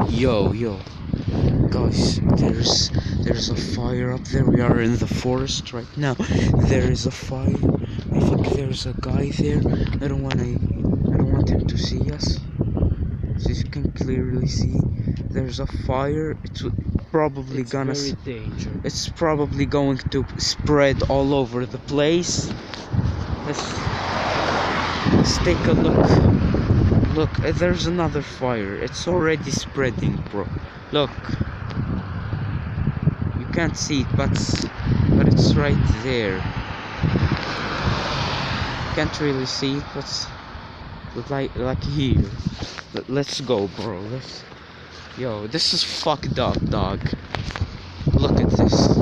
Yo, guys, there's a fire up there. We are in the forest right now. There is a fire. I think there's a guy there. I don't want him to see us. As you can clearly see, there's a fire. It's probably gonna. Very dangerous. It's probably going to spread all over the place. Let's take a look. Look, there's another fire. It's already spreading, bro. Look. You can't see it, but it's right there. Can't really see it, but like here. Let's go, bro. Yo, this is fucked up, dog. Look at this.